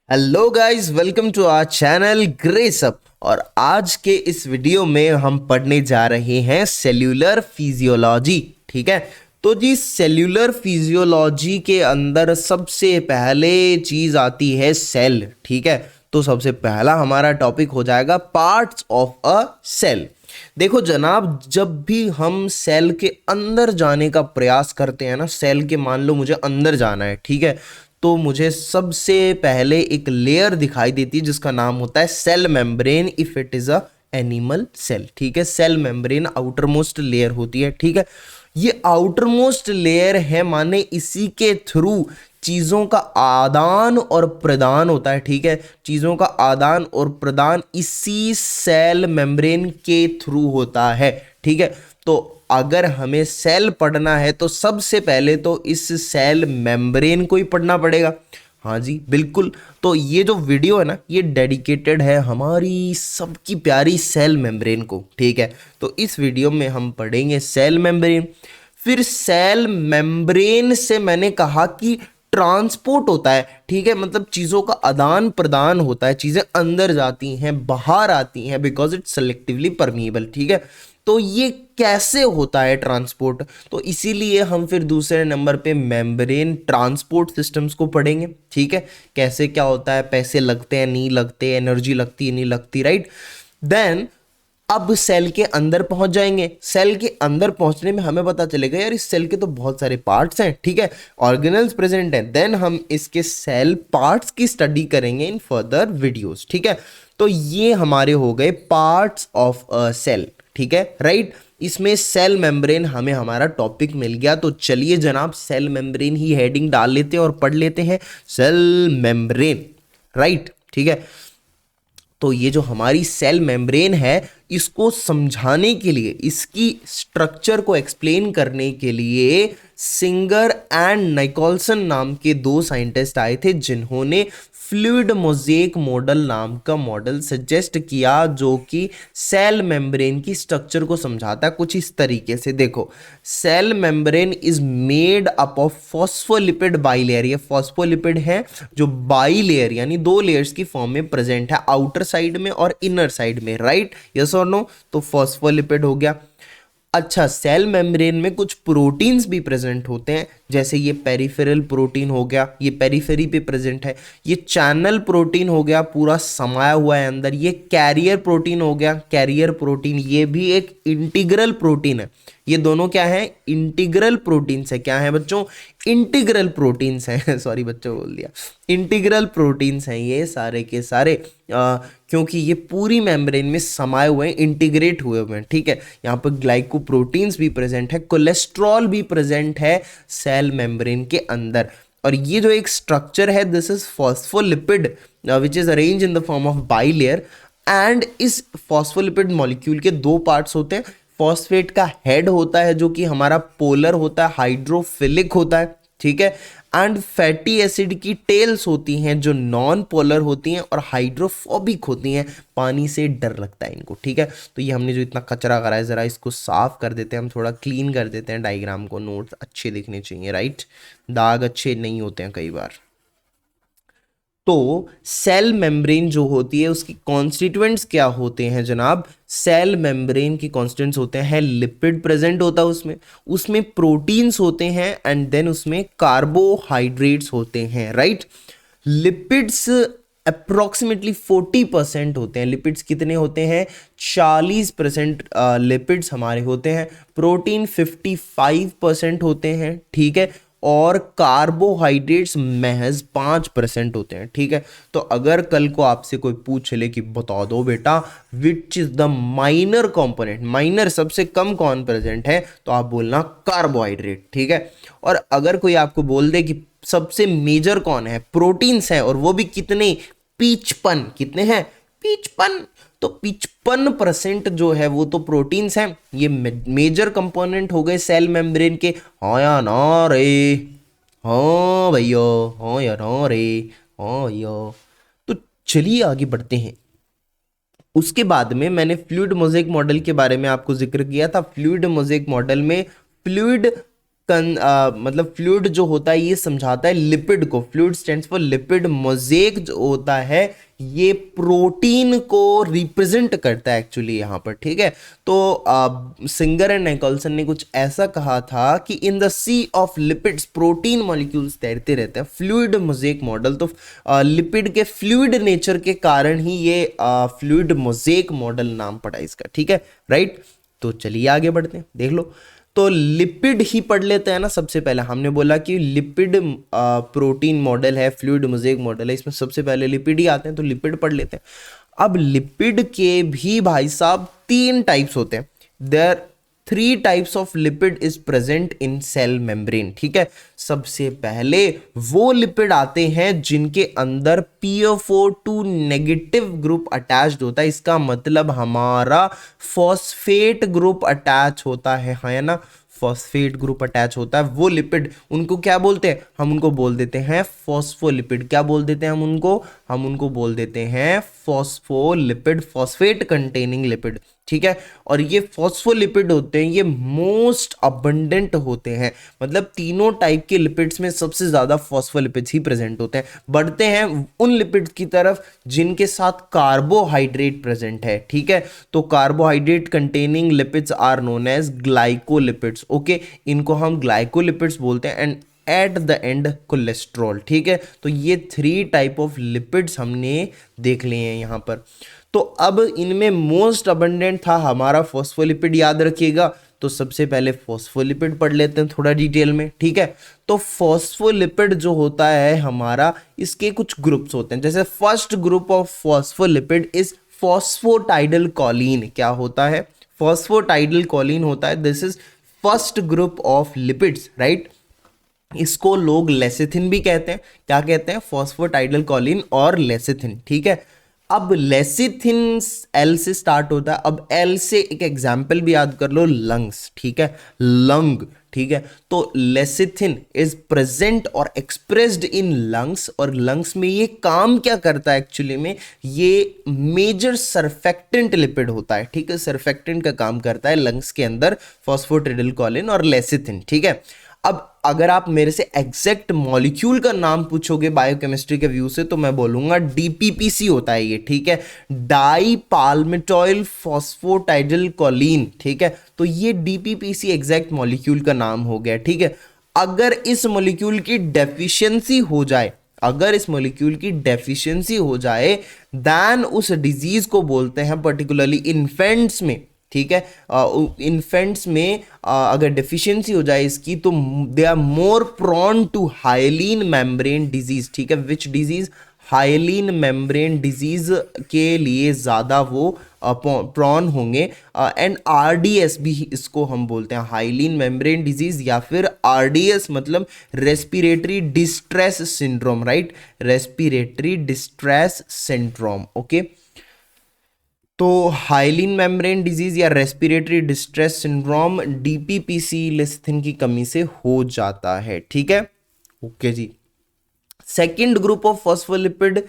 Hello guys, welcome to our channel grace up. और आज के इस वीडियो में हम पढ़ने जा रहे हैं सेल्यूलर फिजियोलॉजी। ठीक है, तो जी सेल्यूलर फिजियोलॉजी के अंदर सबसे पहले चीज आती है सेल। ठीक है, तो सबसे पहला हमारा टॉपिक हो जाएगा पार्ट्स ऑफ अ सेल। देखो जनाब, जब भी हम सेल के अंदर जाने का प्रयास करते हैं ना, सेल के मान लो मुझे अंदर जाना है, ठीक है, तो मुझे सबसे पहले एक लेयर दिखाई देती है जिसका नाम होता है cell membrane if it is a animal cell. ठीक है, cell membrane outermost layer होती है। ठीक है, ये आउटर मोस्ट लेयर है, माने इसी के थ्रू चीजों का आदान और प्रदान होता है। ठीक है, चीजों का आदान और प्रदान इसी सेल मेम्ब्रेन के थ्रू होता है। ठीक है, तो अगर हमें सेल पढ़ना है तो सबसे पहले तो इस सेल मेम्ब्रेन को ही पढ़ना पड़ेगा। हाँ जी बिल्कुल, तो ये जो वीडियो है ना, ये डेडिकेटेड है हमारी सबकी प्यारी सेल मेम्ब्रेन को। ठीक है, तो इस वीडियो में हम पढ़ेंगे सेल मेम्ब्रेन। फिर सेल मेम्ब्रेन से मैंने कहा कि ट्रांसपोर्ट होता है। ठीक है, मतलब चीज़ों का आदान प्रदान होता है, चीज़ें अंदर जाती हैं बाहर आती हैं बिकॉज इट्स सेलेक्टिवली परमिएबल। ठीक है, तो ये कैसे होता है ट्रांसपोर्ट, तो इसीलिए हम फिर दूसरे नंबर पे मेम्ब्रेन ट्रांसपोर्ट सिस्टम्स को पढ़ेंगे। ठीक है, कैसे क्या होता है, पैसे लगते हैं नहीं लगते, एनर्जी लगती है नहीं लगती, राइट। देन अब सेल के अंदर पहुंच जाएंगे। सेल के अंदर पहुंचने में हमें पता चलेगा यार इस सेल के तो बहुत सारे पार्ट्स हैं। ठीक है, ऑर्गेनल्स प्रेजेंट हैं। देन हम इसके सेल पार्ट्स की स्टडी करेंगे इन फर्दर वीडियोस। ठीक है, तो ये हमारे हो गए पार्ट्स ऑफ अ सेल। ठीक है, राइट। इसमें सेल मेम्ब्रेन हमें हमारा टॉपिक मिल गया, तो चलिए जनाब सेल मेम्ब्रेन ही हेडिंग डाल लेते हैं और पढ़ लेते हैं सेल मेम्ब्रेन। राइट, ठीक है, तो ये जो हमारी सेल मेम्ब्रेन है, इसको समझाने के लिए, इसकी स्ट्रक्चर को एक्सप्लेन करने के लिए सिंगर एंड नाइकोलसन नाम के दो साइंटिस्ट आए थे जिन्होंने फ्लूइड मोज़ेक मॉडल नाम का मॉडल सजेस्ट किया, जो कि सेल मेम्ब्रेन की स्ट्रक्चर को समझाता है कुछ इस तरीके से। देखो, cell membrane is made up of phospholipid bilayer. ये फॉस्फोलिपिड है जो बाइलेयर यानी दो लेयर्स की फॉर्म में प्रेजेंट है, आउटर साइड में और इनर साइड में। राइट, यस और नो, तो फॉस्फोलिपिड हो गया। अच्छा, सेल मेम्ब्रेन में कुछ प्रोटीन्स भी प्रेजेंट होते हैं, जैसे ये पेरिफेरल प्रोटीन हो गया, ये पेरिफेरी पे प्रेजेंट है। ये चैनल प्रोटीन हो गया, पूरा समाया हुआ है अंदर। ये कैरियर प्रोटीन हो गया, कैरियर प्रोटीन, ये भी एक इंटीग्रल प्रोटीन है। ये दोनों क्या है, इंटीग्रल प्रोटीन्स है। क्या है बच्चों, इंटीग्रल प्रोटीन्स हैं सॉरी बच्चों बोल दिया, इंटीग्रल प्रोटीन्स हैं ये सारे के सारे, क्योंकि ये पूरी मेम्ब्रेन में समाये हुए हैं, इंटीग्रेट हुए हुए हैं। ठीक है, यहाँ पर ग्लाइकोप्रोटीन्स भी प्रेजेंट है, कोलेस्ट्रॉल भी प्रेजेंट है सेल मेम्ब्रेन के अंदर। और ये जो एक स्ट्रक्चर है, this is phospholipid which is arrange in the form of bilayer. And इस फॉस्फोलिपिड मॉलिक्यूल के दो पार्ट्स होते हैं। फॉस्फेट का हेड होता है जो कि हमारा पोलर होता है, हाइड्रोफिलिक होता है। ठीक है, एंड फैटी एसिड की टेल्स होती हैं जो नॉन पोलर होती हैं और हाइड्रोफोबिक होती हैं, पानी से डर लगता है इनको। ठीक है, तो ये हमने जो इतना कचरा करा है, ज़रा इसको साफ कर देते हैं, हम थोड़ा क्लीन कर देते हैं डायग्राम को, नोट्स अच्छे दिखने चाहिए, राइट, दाग अच्छे नहीं होते हैं कई बार। तो सेल मेम्ब्रेन जो होती है उसकी कॉन्स्टिट्यूएंट्स क्या होते हैं जनाब, सेल मेम्ब्रेन की कॉन्स्टिट्यूएंट्स होते हैं, लिपिड प्रेजेंट होता है उसमें, उसमें प्रोटीन्स होते हैं, एंड देन उसमें कार्बोहाइड्रेट्स होते हैं। राइट, लिपिड्स अप्रोक्सीमेटली 40% होते हैं। लिपिड्स कितने होते हैं, 40% लिपिड्स हमारे होते हैं। प्रोटीन 55% होते हैं। ठीक है, और कार्बोहाइड्रेट्स महज 5% होते हैं। ठीक है, तो अगर कल को आपसे कोई पूछ ले कि बता दो बेटा which is the minor component, minor सबसे कम कौन प्रेजेंट है, तो आप बोलना कार्बोहाइड्रेट। ठीक है, और अगर कोई आपको बोल दे कि सबसे मेजर कौन है, प्रोटीन्स है, और वो भी कितने, 55, कितने हैं, 55, तो 55% जो है वो तो प्रोटीन्स हैं। ये मेजर कंपोनेंट हो गए सेल मेम्ब्रेन के। हाँ या ना रे, हाँ भैया, हाँ या ना रे, हाँ भैया। तो चलिए आगे बढ़ते हैं। उसके बाद में मैंने फ्लूइड मोज़ेक मॉडल के बारे में आपको जिक्र किया था। फ्लूइड मोज़ेक मॉडल में फ्लूइड मतलब फ्लूइड जो होता है ये समझाता है लिपिड को। Fluid stands for lipid. Mosaic जो होता है ये प्रोटीन को रिप्रेजेंट करता है एक्चुअली यहाँ पर, ठीक है। तो सिंगर एंड निकोलसन ने कुछ ऐसा कहा था कि in the sea of lipids protein molecules तैरते रहते हैं। फ्लूइड मोज़ेक मॉडल, तो लिपिड के फ्लूइड नेचर के कारण ही ये फ्लूइड मोज़ेक मॉडल नाम पड़ा इसका, ठीक है, राइट। तो चलिए आगे बढ़ते हैं, देख लो। तो लिपिड ही पढ़ लेते हैं ना। सबसे पहले हमने बोला कि लिपिड प्रोटीन मॉडल है, फ्लूइड मोज़ेक मॉडल है, इसमें सबसे पहले लिपिड ही आते हैं, तो लिपिड पढ़ लेते हैं। अब लिपिड के भी भाई साहब 3 टाइप्स होते हैं। There 3 types of lipid is present in cell membrane, ठीक है। सबसे पहले वो लिपिड आते हैं जिनके अंदर PFO2 नेगेटिव ग्रुप अटैच्ड होता है। इसका मतलब हमारा फॉस्फेट ग्रुप अटैच होता है ना, फॉस्फेट ग्रुप अटैच होता है। वो लिपिड, उनको क्या बोलते हैं, हम उनको बोल देते हैं फॉस्फोलिपिड। क्या बोल देते हैं हम उनको बोल देते हैं फॉस्फोलिपिड, फॉस्फेट कंटेनिंग लिपिड, ठीक है। और ये फॉस्फोलिपिड होते हैं, ये मोस्ट अबंडेंट होते हैं। मतलब तीनों टाइप के लिपिड्स में सबसे ज्यादा फॉस्फोलिपिड्स ही प्रेजेंट होते हैं। बढ़ते हैं उन लिपिड्स की तरफ जिनके साथ कार्बोहाइड्रेट प्रेजेंट है, ठीक है। तो carbohydrate containing lipids are known as glycolipids, okay. इनको हम ग्लाइकोलिपिड्स बोलते हैं। And at the end cholesterol, ठीक है। तो ये 3 टाइप ऑफ लिपिड्स हमने देख लिए हैं यहाँ पर। तो अब इनमें मोस्ट अबंडेंट था हमारा फॉस्फोलिपिड, याद रखिएगा। तो सबसे पहले फॉस्फोलिपिड पढ़ लेते हैं थोड़ा डिटेल में, ठीक है। तो फॉस्फोलिपिड जो होता है हमारा, इसके कुछ ग्रुप्स होते हैं। जैसे first group of phospholipid is phosphatidyl choline. क्या होता है, फॉस्फोटाइडल कॉलिन होता है। This is first group of lipids, right. इसको लोग लेसिथिन भी कहते हैं। क्या कहते हैं, फॉस्फोटाइडल कॉलिन और लेसिथिन, ठीक है। अब लेसिथिन एल से स्टार्ट होता है। अब एल से एक एग्जाम्पल भी याद कर लो, लंग्स, ठीक है, लंग, ठीक है। तो लेसिथिन इज प्रेजेंट और एक्सप्रेस्ड इन लंग्स। और लंग्स में ये काम क्या करता है एक्चुअली में, ये मेजर सरफेक्टेंट लिपिड होता है, ठीक है। सरफेक्टेंट का काम करता है लंग्स के अंदर फॉस्फोटाइडल कॉलिन और लेसिथिन, ठीक है। अब अगर आप मेरे से एग्जैक्ट मॉलिक्यूल का नाम पूछोगे बायोकेमिस्ट्री के व्यू से, तो मैं बोलूंगा डीपीपीसी होता है ये, ठीक है, डाई पाल्मिटॉइल फॉस्फोटाइडल कॉलिन, ठीक है। तो ये डीपीपीसी एग्जैक्ट मॉलिक्यूल का नाम हो गया, ठीक है। अगर इस मॉलिक्यूल की डेफिशिएंसी हो जाए, अगर इस मॉलिक्यूल की डेफिशिएंसी हो जाए, देन उस डिजीज को बोलते हैं, पर्टिकुलरली इन्फेंट्स में, ठीक है, इन्फेंट्स में अगर डेफिशिएंसी हो जाए इसकी, तो they are more prone to hyaline membrane disease, ठीक है। Which disease, hyaline membrane disease के लिए ज़्यादा वो प्रॉन होंगे। एंड आरडीएस भी इसको हम बोलते हैं, हाइलीन मेम्ब्रेन डिजीज, या फिर आरडीएस मतलब respiratory distress syndrome, right, respiratory distress syndrome, okay. तो हाइलीन मेम्ब्रेन डिजीज या respiratory distress syndrome DPPC lecithin की कमी से हो जाता है, ठीक है, ओके जी। सेकंड ग्रुप ऑफ फॉस्फोलिपिड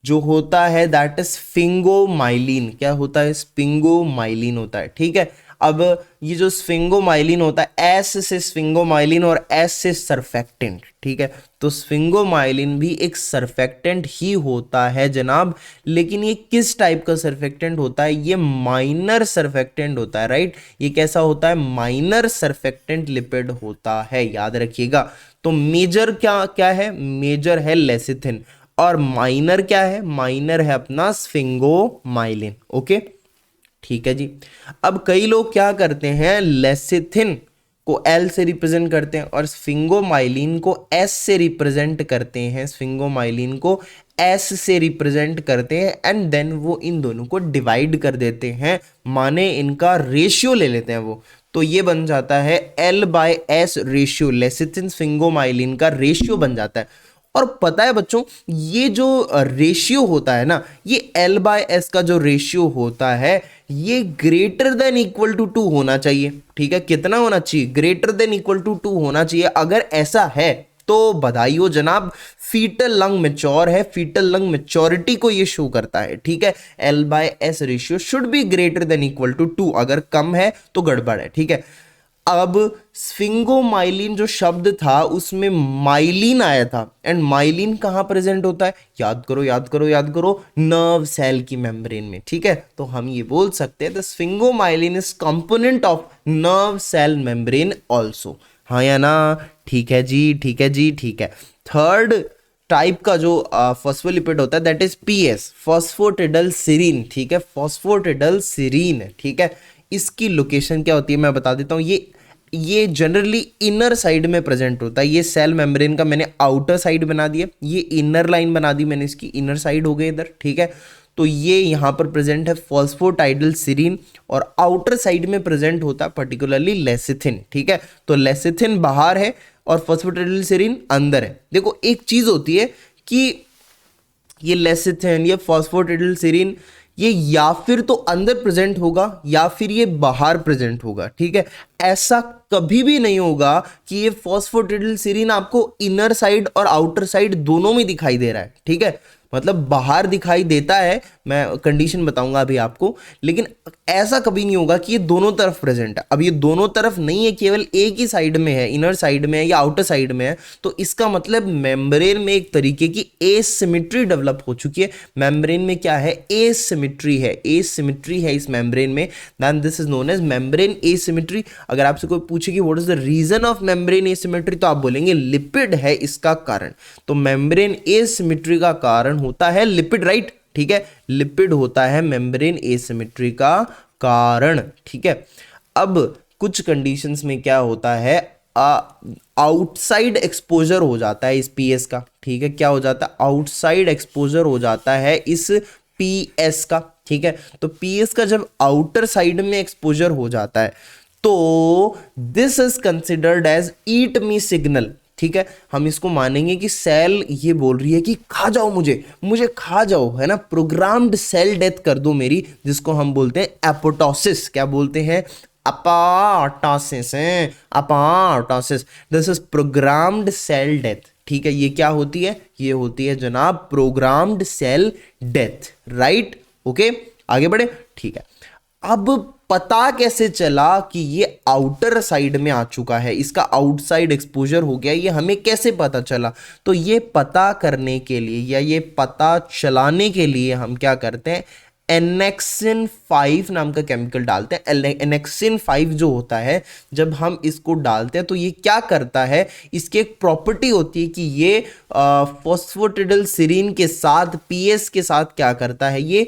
जो होता है दैट इज स्फिंगोमाइलिन। क्या होता है, स्फिंगोमाइलिन होता है, ठीक है। अब ये जो स्फिंगोमाइलिन होता है, एस से स्फिंगोमाइलिन और एस से सरफेक्टेंट, ठीक है। तो स्फिंगोमाइलिन भी एक सरफेक्टेंट ही होता है जनाब, लेकिन ये किस टाइप का सरफेक्टेंट होता है, ये माइनर सरफेक्टेंट होता है, राइट। ये कैसा होता है, माइनर सरफेक्टेंट लिपिड होता है, याद रखिएगा। तो मेजर क्या क्या है, मेजर है लेसिथिन, और माइनर क्या है, माइनर है अपना स्फिंगोमाइलिन, ओके, ठीक है जी। अब कई लोग क्या करते हैं, लेसिथिन को एल से रिप्रेजेंट करते हैं और स्फिंगोमाइलिन को एस से रिप्रेजेंट करते हैं, स्फिंगोमाइलिन को एस से रिप्रेजेंट करते हैं, एंड देन वो इन दोनों को डिवाइड कर देते हैं, माने इनका रेशियो ले लेते हैं वो। तो ये बन जाता है L/S रेशियो, लेसिथिन स्फिंगोमाइलिन का रेशियो बन जाता है। और पता है बच्चों, ये जो रेशियो होता है ना, ये L/S का जो रेशियो होता है, ये ग्रेटर देन इक्वल टू 2 होना चाहिए, ठीक है। कितना होना चाहिए, ग्रेटर देन इक्वल टू 2 होना चाहिए। अगर ऐसा है तो बधाई हो जनाब, फीटल लंग मैच्योर है, फीटल लंग मैच्योरिटी को ये शो करता है, ठीक है। L/S ratio should be greater than equal to 2, अगर कम है तो गड़बड़ है, ठीक है। अब स्फिंगोमाइलिन जो शब्द था उसमें माइलिन आया था, एंड माइलिन कहाँ प्रेजेंट होता है, याद करो याद करो याद करो, नर्व सेल की मेम्ब्रेन में, ठीक है। तो हम ये बोल सकते हैं the sphingomyelin is component of nerve cell membrane also, हाँ या ना, ठीक है जी, ठीक है जी, ठीक है। थर्ड टाइप का जो फॉस्फोलिपिड होता है दैट इज पीएस, फॉस्फोटिडलसिरीन, ठीक है, फॉस्फोटिडलसिरीन, ठीक है। इसकी लोकेशन क्या होती है मैं बता देता हूँ। ये जनरली इनर साइड में प्रेजेंट होता है। ये सेल मेम्ब्रेन का मैंने आउटर साइड बना दिया, ये इनर लाइन बना दी मैंने, इसकी इनर साइड हो गई इधर, ठीक है। तो ये यहाँ पर प्रेजेंट है फॉस्फोटाइडलसिरीन, और आउटर साइड में प्रेजेंट होता है पर्टिकुलरली लेसिथिन, ठीक है। तो लेसिथिन बाहर है और फॉस्फोटाइडलसिरीन अंदर है। देखो एक चीज होती है कि ये लेसिथिन, ये फॉस्फोटिडलसिरीन, ये या फिर तो अंदर प्रेजेंट होगा या फिर ये बाहर प्रेजेंट होगा, ठीक है। ऐसा कभी भी नहीं होगा कि ये फॉस्फोटिडलसिरीन आपको इनर साइड और आउटर साइड दोनों में दिखाई दे रहा है, ठीक है। मतलब बाहर दिखाई देता है, मैं कंडीशन बताऊंगा अभी आपको, लेकिन ऐसा कभी नहीं होगा कि ये दोनों तरफ प्रेजेंट है। अब ये दोनों तरफ नहीं है, केवल एक ही साइड में है, इनर साइड में है या आउटर साइड में है, तो इसका मतलब मेम्ब्रेन में एक तरीके की एसिमेट्री डेवलप हो चुकी है। मेम्ब्रेन में क्या है, एसिमेट्री है, एसिमेट्री है इस मेम्ब्रेन में, then this is known as membrane asymmetry. अगर आपसे कोई पूछे कि what is the reason of membrane asymmetry, तो आप बोलेंगे लिपिड है इसका कारण। तो मेम्ब्रेन एसिमेट्री का कारण होता है लिपिड, राइट, ठीक है, लिपिड होता है मेम्ब्रेन एसिमेट्री का कारण, ठीक है। अब कुछ कंडीशंस में क्या होता है, आउटसाइड एक्सपोजर हो जाता है इस पीएस का, ठीक है, क्या हो जाता है, आउटसाइड एक्सपोजर हो जाता है इस पीएस का, ठीक है। तो पीएस का जब आउटर साइड में एक्सपोजर हो जाता है तो this is considered as eat me signal, ठीक है। हम इसको मानेंगे कि सेल ये बोल रही है कि खा जाओ मुझे खा जाओ, है ना, प्रोग्राम्ड सेल डेथ कर दो मेरी, जिसको हम बोलते हैं एपोटोसिस। क्या बोलते हैं, अपोटोसिस है, apoptosis, this is programmed cell death, ठीक है। ये क्या होती है, ये होती है जनाब programmed cell death, right, okay, आगे बढ़े, ठीक है। अब पता कैसे चला कि ये आउटर साइड में आ चुका है, इसका आउटसाइड एक्सपोजर हो गया, ये हमें कैसे पता चला। तो ये पता करने के लिए या ये पता चलाने के लिए हम क्या करते हैं, एनेक्सिन 5 नाम का केमिकल डालते हैं। एनेक्सिन 5 जो होता है, जब हम इसको डालते हैं तो ये क्या करता है, इसकी एक प्रॉपर्टी होती है कि ये फॉस्फोटिडलसिरीन के साथ, पीएस के साथ क्या करता है, ये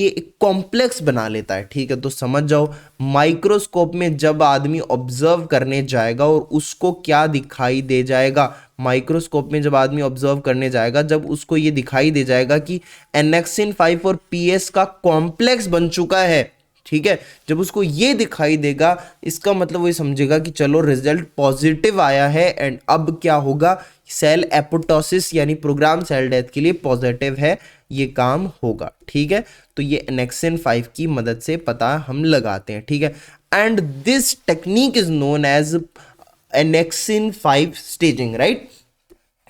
एक कॉम्प्लेक्स बना लेता है, ठीक है। तो समझ जाओ, माइक्रोस्कोप में जब आदमी ऑब्जर्व करने जाएगा और उसको क्या दिखाई दे जाएगा, माइक्रोस्कोप में जब आदमी ऑब्जर्व करने जाएगा, जब उसको ये दिखाई दे जाएगा कि एनेक्सिन 5 और पीएस का कॉम्प्लेक्स बन चुका है, ठीक है, जब उसको ये दिखाई देगा, इसका मतलब वो समझेगा कि चलो रिजल्ट पॉजिटिव आया है, एंड अब क्या होगा, सेल एपोटोसिस यानी प्रोग्राम सेल डेथ के लिए पॉजिटिव है, ये काम होगा, ठीक है। तो ये एनेक्सिन 5 की मदद से पता हम लगाते हैं, ठीक है। And this technique is known as annexin 5 staging, right,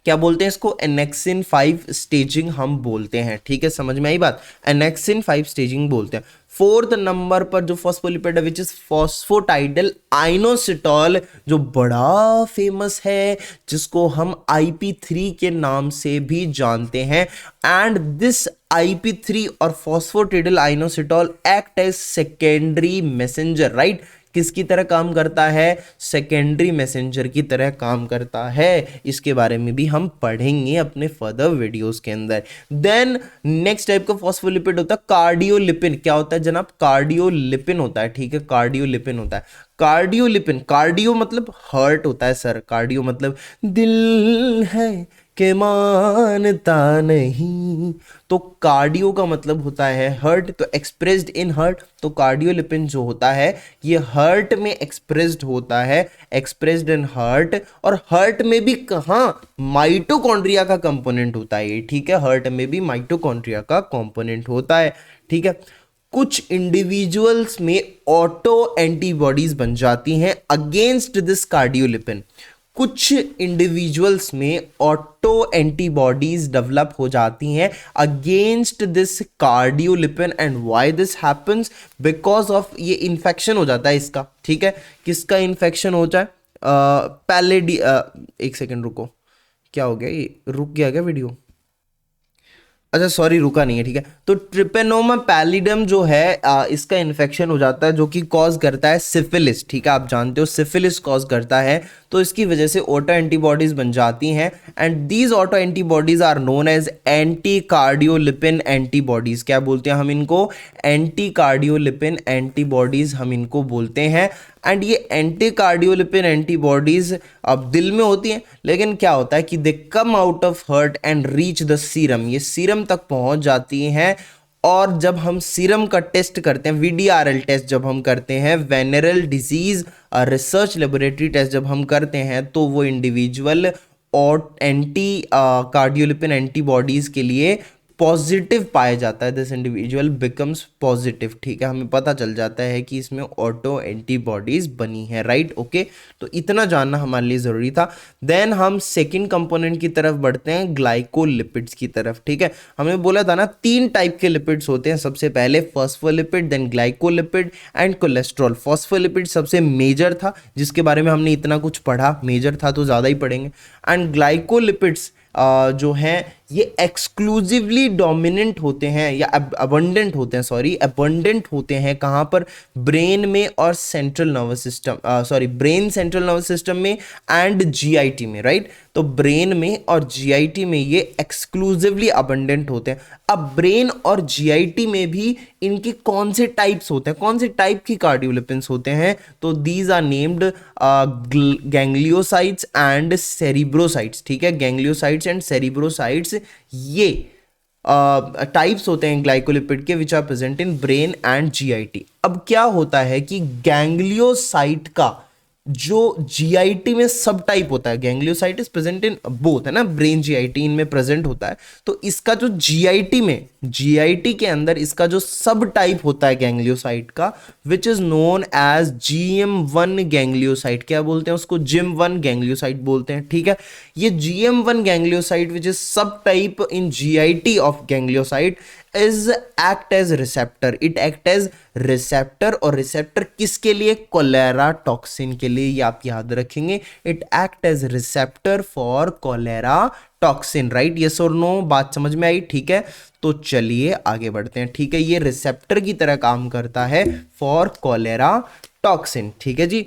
क्या बोलते हैं इसको, एनेक्सिन 5 स्टेजिंग हम बोलते हैं, ठीक है, समझ में आई बात, एनेक्सिन 5 स्टेजिंग बोलते हैं। फोर्थ नंबर पर जो फॉस्फोलिपिड है विच इज फॉस्फोटाइडल आइनोसिटॉल, जो बड़ा फेमस है, जिसको हम IP3 के नाम से भी जानते हैं। एंड दिस IP3 और phosphatidyl inositol act as secondary messenger, right, किसकी तरह काम करता है, सेकेंडरी मैसेंजर की तरह काम करता है। इसके बारे में भी हम पढ़ेंगे अपने फर्दर वीडियोस के अंदर। देन नेक्स्ट टाइप का फॉस्फोलिपिड होता है कार्डियोलिपिन। क्या होता है जनाब, कार्डियोलिपिन होता है, ठीक है, कार्डियोलिपिन होता है। कार्डियोलिपिन, कार्डियो मतलब हार्ट होता है सर, कार्डियो मतलब दिल है के मानता नहीं, तो कार्डियो का मतलब होता है हार्ट, तो एक्सप्रेस्ड इन हार्ट। तो कार्डियोलिपिन जो होता है ये हार्ट में एक्सप्रेस्ड होता है, एक्सप्रेस्ड इन हार्ट, और हार्ट में भी कहाँ, माइटोकॉन्ड्रिया का कंपोनेंट होता है ये, ठीक है, हार्ट में भी माइटोकॉन्ड्रिया का कंपोनेंट होता है, ठीक है। कुछ इंडिविजुअल्स में ऑटो एंटीबॉडीज बन जाती हैं अगेंस्ट दिस कार्डियोलिपिन, कुछ इंडिविजुअल्स में ऑटो एंटीबॉडीज डेवलप हो जाती हैं against this cardiolipin and why this happens because of ये इन्फेक्शन हो जाता है इसका, ठीक है। किसका इन्फेक्शन हो जाए, पैलेडी एक सेकेंड रुको, क्या हो गया, ये रुक गया क्या वीडियो? अच्छा सॉरी, रुका नहीं है, ठीक है। तो ट्रिपेनोमा पैलिडम जो है इसका इन्फेक्शन हो जाता है जो कि कॉज करता है सिफिलिस, ठीक है। आप जानते हो सिफिलिस कॉज करता है, तो इसकी वजह से ऑटो एंटीबॉडीज बन जाती हैं and these auto antibodies are known as anti cardiolipin antibodies. क्या बोलते हैं हम इनको? एंटी कार्डियोलिपिन एंटीबॉडीज हम इनको बोलते हैं। एंड ये एंटी कार्डियोलिपिन एंटीबॉडीज अब दिल में होती हैं, लेकिन क्या होता है कि they come out of heart and reach the serum, ये सीरम तक पहुंच जाती हैं। और जब हम सीरम का टेस्ट करते हैं, वीडीआरएल टेस्ट जब हम करते हैं, वेनेरल डिजीज रिसर्च लेबोरेटरी टेस्ट जब हम करते हैं, तो वो इंडिविजुअल और एंटी कार्डियोलिपिन एंटीबॉडीज के लिए पॉजिटिव पाया जाता है। दिस इंडिविजुअल बिकम्स पॉजिटिव, ठीक है। हमें पता चल जाता है कि इसमें ऑटो एंटीबॉडीज बनी है, राइट, ओके। तो इतना जानना हमारे लिए ज़रूरी था। देन हम सेकंड कंपोनेंट की तरफ बढ़ते हैं, ग्लाइकोलिपिड्स की तरफ, ठीक है। हमने बोला था ना 3 टाइप के लिपिड्स होते हैं, सबसे पहले phospholipid, then glycolipid and cholesterol. Phospholipid सबसे मेजर था, जिसके बारे में हमने इतना कुछ पढ़ा, मेजर था तो ज़्यादा ही पढ़ेंगे। एंड ग्लाइकोलिपिड्स जो हैं ये एक्सक्लूसिवली डोमिनेंट होते हैं या अबंडेंट होते हैं, सॉरी अबंडेंट होते हैं कहाँ पर? ब्रेन में और central nervous system, brain central nervous system में एंड जीआईटी में, राइट। तो ब्रेन में और जीआईटी में ये एक्सक्लूसिवली अबंडेंट होते हैं। अब ब्रेन और जीआईटी में भी इनके कौन से टाइप्स होते हैं, कौन से टाइप की कार्डियोलिपिन्स होते हैं? तो दीज आर नेम्ड गैंग्लियोसाइट्स एंड सेरिब्रोसाइट्स, ठीक है। गैंग्लियोसाइट्स एंड सेरिब्रोसाइट्स ये टाइप्स होते हैं ग्लाइकोलिपिड के which are present in brain and GIT. अब क्या होता है कि गैंग्लियोसाइट का जो जीआईटी में सब टाइप होता है, गैंग्लियोसाइट इज प्रेजेंट इन बोथ, है ना, ब्रेन जीआईटी इनमें प्रेजेंट होता है। तो इसका जो जीआईटी के अंदर इसका जो सब टाइप होता है गैंग्लियोसाइट का, which is known as GM1 ganglioside. क्या बोलते हैं उसको? GM1 गैंग्लियोसाइट बोलते हैं, ठीक है। ये GM1 ganglioside which is sub type in GIT of ganglioside is act as receptor, it act as receptor। और रिसेप्टर किसके लिए? कोलेरा टॉक्सिन के लिए, ये आप याद रखेंगे। it act as receptor for cholera toxin, right, yes और नो, बात समझ में आई, ठीक है। तो चलिए आगे बढ़ते हैं, ठीक है। ये रिसेप्टर की तरह काम करता है फॉर कोलेरा टॉक्सिन, ठीक है जी।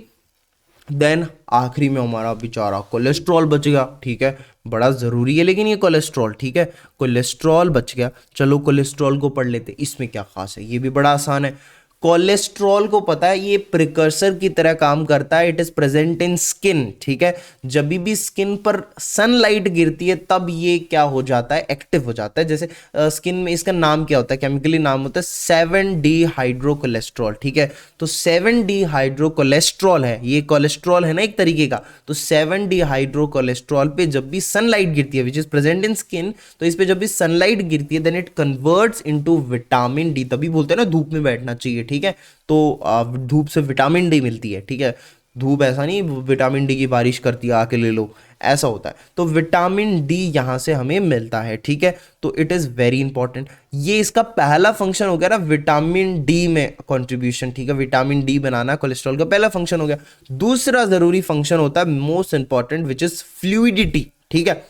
देन आखिरी में हमारा बेचारा कोलेस्ट्रॉल बच गया, ठीक है, बड़ा ज़रूरी है लेकिन ये कोलेस्ट्रॉल, ठीक है, कोलेस्ट्रॉल बच गया। चलो कोलेस्ट्रॉल को पढ़ लेते, इसमें क्या खास है, ये भी बड़ा आसान है। कोलेस्ट्रॉल को पता है ये प्रिकर्सर की तरह काम करता है, it is present in skin, ठीक है। जब भी स्किन पर सनलाइट गिरती है तब ये क्या हो जाता है? एक्टिव हो जाता है। जैसे स्किन में इसका नाम क्या होता है, केमिकली नाम होता है 7D हाइड्रोकोलेस्ट्रॉल, ठीक है। तो 7D हाइड्रोकोलेस्ट्रॉल है, ये कोलेस्ट्रॉल है ना एक तरीके का। तो 7D हाइड्रोकोलेस्ट्रॉल पे जब भी सनलाइट गिरती है which is present in skin, तो इस पे जब भी सनलाइट गिरती है then it converts into vitamin D. तभी बोलते हैं ना धूप में बैठना चाहिए, ठीक है। तो धूप से विटामिन डी मिलती है, ठीक है। धूप ऐसा नहीं विटामिन डी की बारिश करती है आके ले लो, ऐसा होता है। तो विटामिन डी यहां से हमें मिलता है, ठीक है। तो इट इज वेरी इंपॉर्टेंट। ये इसका पहला फंक्शन हो गया ना, विटामिन डी में कंट्रीब्यूशन, ठीक है। विटामिन डी बनाना कोलेस्ट्रॉल का पहला फंक्शन हो गया। दूसरा जरूरी फंक्शन होता है most important which is fluidity, ठीक है।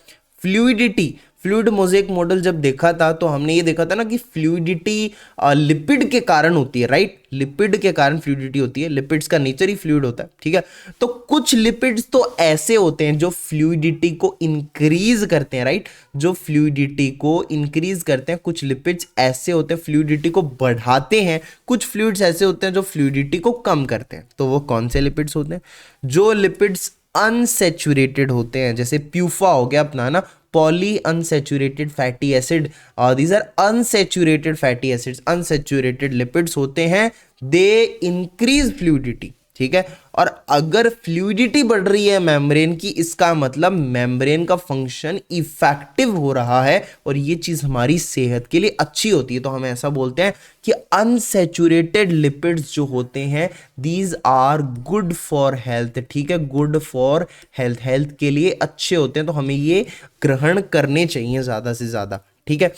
फ्लूइडिटी, फ्लूइड मोज़ेक मॉडल जब देखा था तो हमने ये देखा था ना कि फ्लूइडिटी लिपिड के कारण होती है, राइट। लिपिड के कारण फ्लूइडिटी होती है, लिपिड्स का नेचर ही फ्लूइड होता है, ठीक है। तो कुछ लिपिड्स तो ऐसे होते हैं जो फ्लूइडिटी को इंक्रीज करते हैं, राइट, जो फ्लूइडिटी को इंक्रीज करते हैं। कुछ लिपिड्स ऐसे होते हैं फ्लूइडिटी को बढ़ाते हैं, कुछ फ्लूइड्स ऐसे होते हैं जो फ्लूइडिटी को कम करते हैं। तो वो कौन से लिपिड्स होते हैं? जो लिपिड्स अनसेचुरेटेड होते हैं, जैसे प्यूफा हो गया अपना ना, polyunsaturated fatty acid, these are unsaturated fatty acids, unsaturated lipids होते हैं, दे इंक्रीज फ्लूइडिटी, ठीक है। और अगर फ्लूइडिटी बढ़ रही है मेम्ब्रेन की, इसका मतलब मेम्ब्रेन का फंक्शन इफेक्टिव हो रहा है और ये चीज़ हमारी सेहत के लिए अच्छी होती है। तो हम ऐसा बोलते हैं कि अनसैचुरेटेड लिपिड्स जो होते हैं these are good for health, ठीक है, गुड फॉर हेल्थ, हेल्थ के लिए अच्छे होते हैं, तो हमें ये ग्रहण करने चाहिए ज़्यादा से ज़्यादा, ठीक है।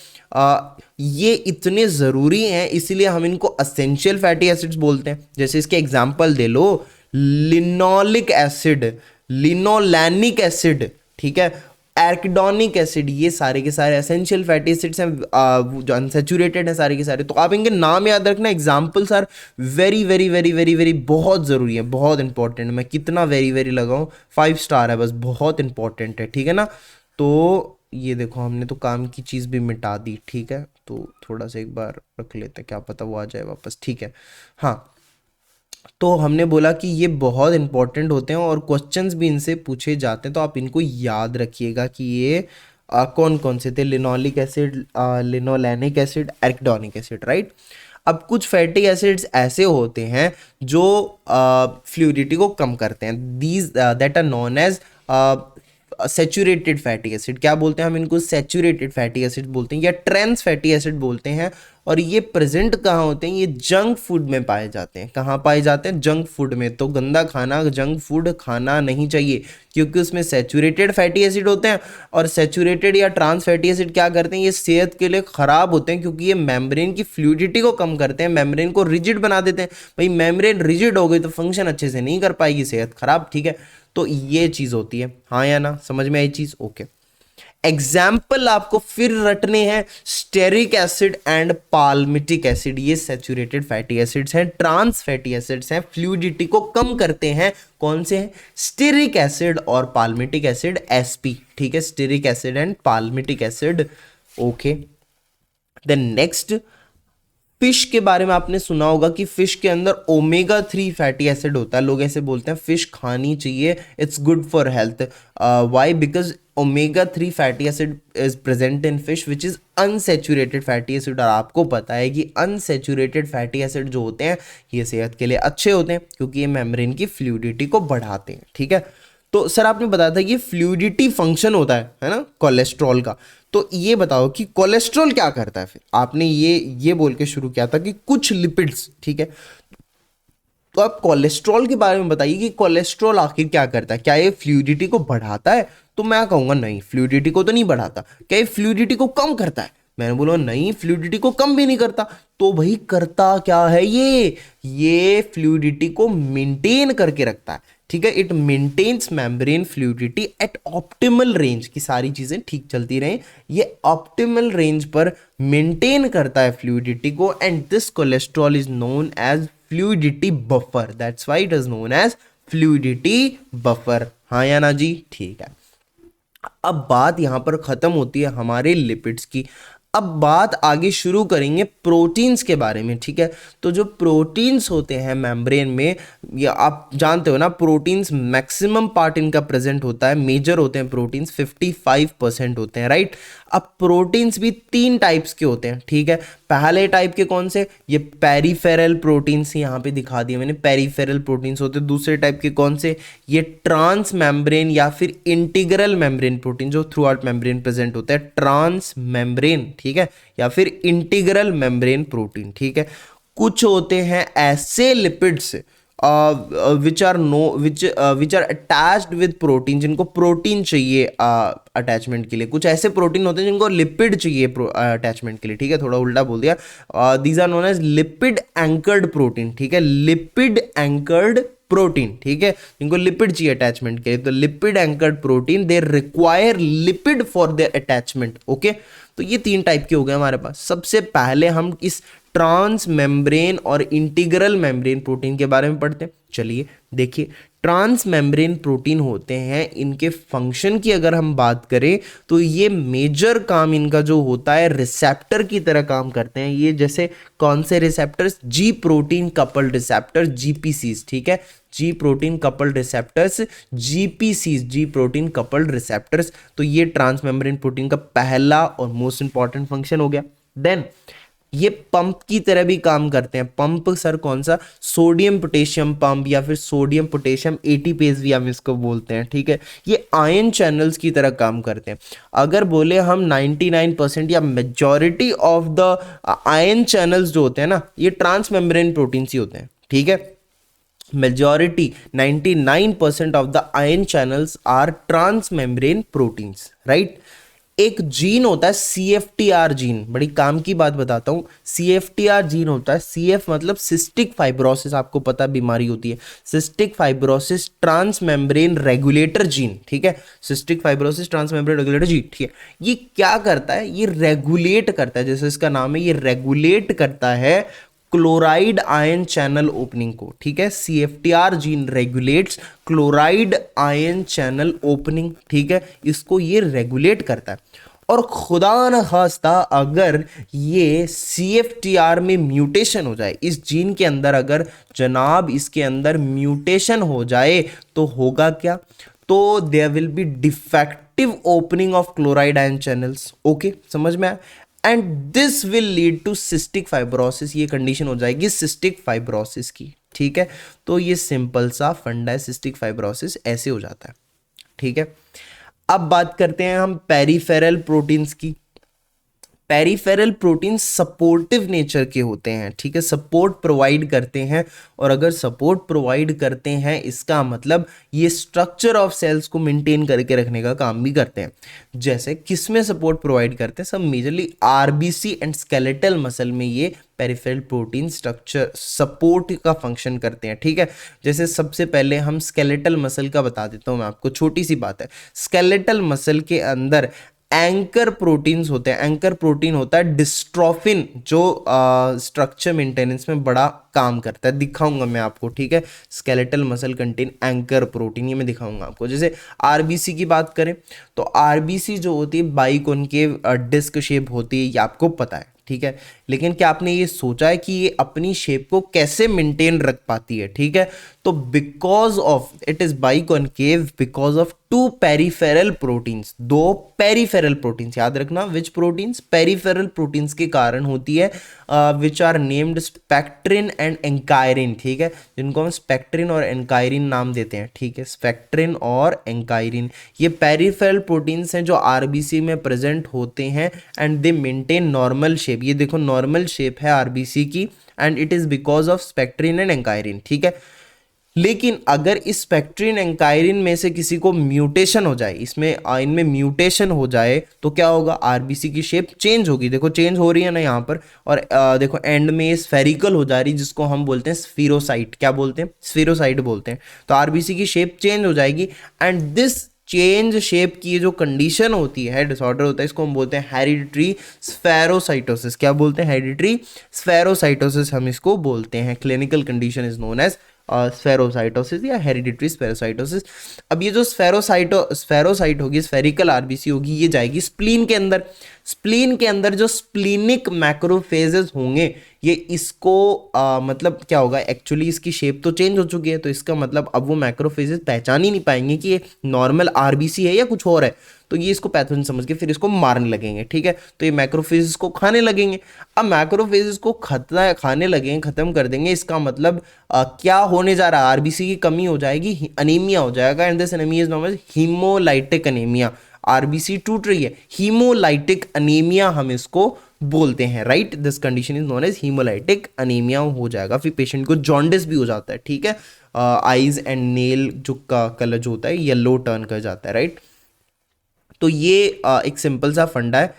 ये इतने ज़रूरी हैं इसीलिए हम इनको एसेंशियल फैटी एसिड्स बोलते हैं। जैसे इसके एग्जांपल दे लो, लिनोलिक एसिड, लिनोलैनिक एसिड, ठीक है, एर्किडोनिक एसिड, ये सारे के सारे एसेंशियल फैटी एसिड्स हैं, जो अनसैचुरेटेड हैं सारे के सारे। तो आप इनके नाम याद रखना, examples are very very very very very बहुत ज़रूरी है, बहुत इंपॉर्टेंट। मैं कितना वेरी वेरी लगाऊं, 5 स्टार है बस, बहुत इंपॉर्टेंट है, ठीक है ना। तो ये देखो हमने तो काम की चीज़ भी मिटा दी, ठीक है, तो थोड़ा सा एक बार रख लेते हैं, क्या पता वो आ जाए वापस, ठीक है। हाँ, तो हमने बोला कि ये बहुत इंपॉर्टेंट होते हैं और क्वेश्चंस भी इनसे पूछे जाते हैं, तो आप इनको याद रखिएगा कि ये कौन कौन से थे, linoleic acid, linolenic acid, arachidonic acid, right. अब कुछ फैटी एसिड्स ऐसे होते हैं जो फ्लूइडिटी को कम करते हैं, these that are known as saturated fatty acid. क्या बोलते हैं हम इनको, सैचुरेटेड फैटी एसिड बोलते हैं या ट्रांस फैटी एसिड बोलते हैं। और ये प्रेजेंट कहाँ होते हैं, ये जंक फूड में पाए जाते हैं। कहाँ पाए जाते हैं, जंक फूड में। तो गंदा खाना, जंक फूड खाना नहीं चाहिए क्योंकि उसमें सैचुरेटेड फैटी एसिड होते हैं। और सैचुरेटेड या ट्रांस फैटी एसिड क्या करते हैं, ये सेहत के लिए खराब होते हैं क्योंकि ये मेम्ब्रेन की फ्लूइडिटी को कम करते हैं, मेम्ब्रेन को रिजिड बना देते हैं। भाई मेम्ब्रेन रिजिड हो गई तो फंक्शन अच्छे से नहीं कर पाएगी, सेहत खराब, ठीक है। तो ये चीज होती है, हाँ या ना, समझ में आई चीज, ओके। एग्जाम्पल आपको फिर रटने हैं, stearic acid and palmitic acid, ये सैचुरेटेड फैटी एसिड्स हैं, ट्रांस फैटी एसिड्स हैं, फ्लूइडिटी को कम करते हैं। कौन से हैं, स्टेरिक एसिड और पाल्मिटिक एसिड, एसपी, ठीक है, stearic acid and palmitic acid, okay. Then next, fish के बारे में आपने सुना होगा कि फिश के अंदर ओमेगा 3 फैटी एसिड होता है। लोग ऐसे बोलते हैं फिश खानी चाहिए, it's good for health. Why, because omega 3 fatty acid is present in fish which is unsaturated fatty acid. और आपको पता है कि अनसैचुरेटेड फैटी एसिड जो होते हैं ये सेहत के लिए अच्छे होते हैं क्योंकि ये मेम्ब्रेन की फ्लूइडिटी को बढ़ाते हैं, ठीक है। तो सर आपने बताया था ये फ्लूइडिटी फंक्शन होता है ना, कोलेस्ट्रॉल का। तो ये बताओ कि कोलेस्ट्रॉल क्या करता है। फिर आपने ये बोल के शुरू किया था कि कुछ लिपिड्स, ठीक है, तो आप कोलेस्ट्रॉल के बारे में बताइए कि कोलेस्ट्रॉल आखिर क्या करता है। क्या ये फ्लूइडिटी को बढ़ाता है? तो मैं कहूंगा नहीं, फ्लूइडिटी को तो नहीं बढ़ाता। क्या ये फ्लूइडिटी को कम करता है? मैंने बोला नहीं, फ्लूइडिटी को कम भी नहीं करता। तो भाई करता क्या है ये फ्लूइडिटी को मेंटेन करके रखता है, ठीक है। It maintains membrane fluidity at optimal range, की सारी चीजें ठीक चलती रहें, ये ऑप्टिमल रेंज पर मेंटेन करता है फ्लूइडिटी को। And this cholesterol is known as fluidity buffer, that's why it is known as fluidity buffer, हाँ या ना जी, ठीक है। अब बात यहां पर खत्म होती है हमारे लिपिड्स की। अब बात आगे शुरू करेंगे प्रोटीन्स के बारे में, ठीक है। तो जो प्रोटीन्स होते हैं मेम्ब्रेन में, या आप जानते हो ना, प्रोटीन्स मैक्सिमम पार्ट इनका प्रेजेंट होता है, मेजर होते हैं प्रोटीन्स, 55% होते हैं, राइट। अब प्रोटीन्स भी 3 टाइप्स के होते हैं, ठीक है। पहले टाइप के कौन से, ये पेरिफेरल प्रोटीन्स, यहाँ पे दिखा दिए मैंने, पेरिफेरल प्रोटीन्स होते हैं। दूसरे टाइप के कौन से, ये ट्रांस मेम्ब्रेन या फिर इंटीग्रल मेम्ब्रेन प्रोटीन, जो थ्रू आउट मेम्ब्रेन प्रेजेंट होता है, ट्रांस मेम्ब्रेन, ठीक है, या फिर इंटीग्रल मेम्ब्रेन प्रोटीन, ठीक है। कुछ होते हैं ऐसे lipids which are attached with protein, जिनको प्रोटीन चाहिए अटैचमेंट के लिए। कुछ ऐसे प्रोटीन होते हैं जिनको लिपिड चाहिए अटैचमेंट के लिए, ठीक है, थोड़ा उल्टा बोल दिया। These are known as lipid anchored protein, ठीक है, लिपिड एंकर्ड प्रोटीन, ठीक है, जिनको लिपिड चाहिए अटैचमेंट के लिए। तो lipid anchored protein, they require lipid for their attachment, okay. तो ये 3 टाइप के हो गए हमारे पास। सबसे पहले हम इस ट्रांस मेम्ब्रेन और इंटीग्रल मेम्ब्रेन प्रोटीन के बारे में पढ़ते हैं। चलिए देखिए, ट्रांस मेम्ब्रेन प्रोटीन होते हैं, इनके फंक्शन की अगर हम बात करें तो ये मेजर काम इनका जो होता है रिसेप्टर की तरह काम करते हैं। ये जैसे कौन से receptors, G protein coupled receptor, GPCs, ठीक है, G protein coupled receptors, GPCs, G protein coupled receptors. तो ये ट्रांस मेम्ब्रेन प्रोटीन का पहला और मोस्ट इंपॉर्टेंट फंक्शन हो गया। देन ये पंप की तरह भी काम करते हैं। पंप सर कौन सा? सोडियम पोटेशियम पंप या फिर सोडियम पोटेशियम एटीपेज भी हम इसको बोलते हैं, ठीक है। ये आयन चैनल्स की तरह काम करते हैं। अगर बोले हम 99% या majority of the ion channels जो होते हैं ना, ये ट्रांस मेम्ब्रेन प्रोटीन्स ही होते हैं, ठीक है। majority 99% of the ion channels are transmembrane proteins, right? एक जीन होता है CFTR जीन, बड़ी काम की बात बताता हूं। CFTR जीन होता है, CF मतलब सिस्टिक फाइब्रोसिस, आपको पता बीमारी होती है cystic fibrosis trans membrane regulator gene, ठीक है। Cystic fibrosis trans membrane regulator gene, ठीक है। ये क्या करता है? ये रेगुलेट करता है, जैसे इसका नाम है, ये रेगुलेट करता है क्लोराइड आयन चैनल ओपनिंग को, ठीक है। CFTR gene regulates chloride ion channel opening, ठीक है। इसको ये रेगुलेट करता है। और खुदा न खास्ता अगर ये CFTR में म्यूटेशन हो जाए, इस जीन के अंदर अगर जनाब इसके अंदर म्यूटेशन हो जाए, तो होगा क्या? तो there will be defective opening of chloride ion channels. Okay, समझ में आया? And this will lead to cystic fibrosis. ये कंडीशन हो जाएगी सिस्टिक फाइब्रोसिस की, ठीक है। तो ये सिंपल सा फंडा है, सिस्टिक फाइब्रोसिस ऐसे हो जाता है, ठीक है। अब बात करते हैं हम पेरिफेरल प्रोटीन्स की। पेरिफेरल प्रोटीन सपोर्टिव नेचर के होते हैं, ठीक है, सपोर्ट प्रोवाइड करते हैं। और अगर सपोर्ट प्रोवाइड करते हैं, इसका मतलब ये स्ट्रक्चर ऑफ सेल्स को मेंटेन करके रखने का काम भी करते हैं। जैसे किस में सपोर्ट प्रोवाइड करते हैं? सब majorly RBC and skeletal muscle में ये पेरिफेरल प्रोटीन स्ट्रक्चर सपोर्ट का फंक्शन करते हैं, ठीक है। जैसे सबसे पहले हम स्केलेटल मसल का बता देता हूं मैं आपको, छोटी सी बात है। स्केलेटल मसल के अंदर एंकर प्रोटीन्स होते हैं। एंकर प्रोटीन होता है डिस्ट्रोफिन, जो स्ट्रक्चर मेंटेनेंस में बड़ा काम करता है। दिखाऊंगा मैं आपको, ठीक है। Skeletal muscle contain anchor protein, ये मैं दिखाऊंगा आपको। जैसे आरबीसी की बात करें तो आरबीसी जो होती है बाइकॉनकेव डिस्क शेप होती है, ये आपको पता है, ठीक है। लेकिन क्या आपने ये सोचा है कि ये अपनी शेप को कैसे मेंटेन रख पाती है? ठीक है, तो because of it is biconcave because of two peripheral proteins, दो पेरिफेरल प्रोटीन्स, याद रखना विच प्रोटीन्स? पेरिफेरल प्रोटीन्स के कारण होती है, which are named spectrin and ankyrin, ठीक है, जिनको हम स्पेक्ट्रिन और एंकायरिन नाम देते हैं, ठीक है। स्पेक्ट्रिन और एंकायरिन ये पेरिफेरल प्रोटीन्स हैं जो आरबीसी में प्रेजेंट होते हैं and they maintain normal shape. ये देखो नॉर्मल शेप है आरबीसी की and it is because of spectrin and ankyrin, ठीक है। लेकिन अगर इस स्पेक्ट्रिन एंकायरिन में से किसी को म्यूटेशन हो जाए, इसमें इनमें म्यूटेशन हो जाए, तो क्या होगा? आरबीसी की शेप चेंज होगी। देखो चेंज हो रही है ना यहाँ पर, और देखो एंड में स्फेरिकल हो जा रही, जिसको हम बोलते हैं स्फीरोसाइट। क्या बोलते हैं? स्फीरोसाइट बोलते हैं। तो आरबीसी की शेप चेंज हो जाएगी एंड दिस चेंज शेप की जो कंडीशन होती है, डिसऑर्डर होता है, इसको हम बोलते हैं हेरिडिटरी स्फेरोसाइटोसिस। क्या बोलते हैं? हेरिडिटरी स्फेरोसाइटोसिस हम इसको बोलते हैं। Clinical condition is known as spherocytosis या हेरिडिटरी स्फेरोसाइटोसिस। अब ये जो स्फेरोसाइट होगी, स्फेरिकल आरबीसी होगी, ये जाएगी स्प्लीन के अंदर। स्प्लीन के अंदर जो स्प्लीनिक मैक्रोफेजेस होंगे, ये इसको मतलब क्या होगा? एक्चुअली इसकी शेप तो चेंज हो चुकी है, तो इसका मतलब अब वो मैक्रोफेजेस पहचान ही नहीं पाएंगे कि ये नॉर्मल आरबीसी है या कुछ और है, तो ये इसको पैथोजन समझ के फिर इसको मारने लगेंगे, ठीक है। तो ये मैक्रोफेजेस को खाने लगेंगे। अब मैक्रोफेजेस को खाने लगेंगे, खत्म कर देंगे, इसका मतलब क्या होने जा रहा है? आरबीसी की कमी हो जाएगी, अनीमिया हो जाएगा and this anaemia is known as haemolytic anaemia. RBC टूट रही है, हीमोलाइटिक अनीमिया हम इसको बोलते हैं, right. This condition is known as haemolytic anaemia हो जाएगा। फिर पेशेंट को जॉन्डिस भी हो जाता है, ठीक है। आईज एंड नेल जो का कलर जो होता है येलो टर्न कर जाता है, राइट। तो ये एक सिंपल सा फंडा है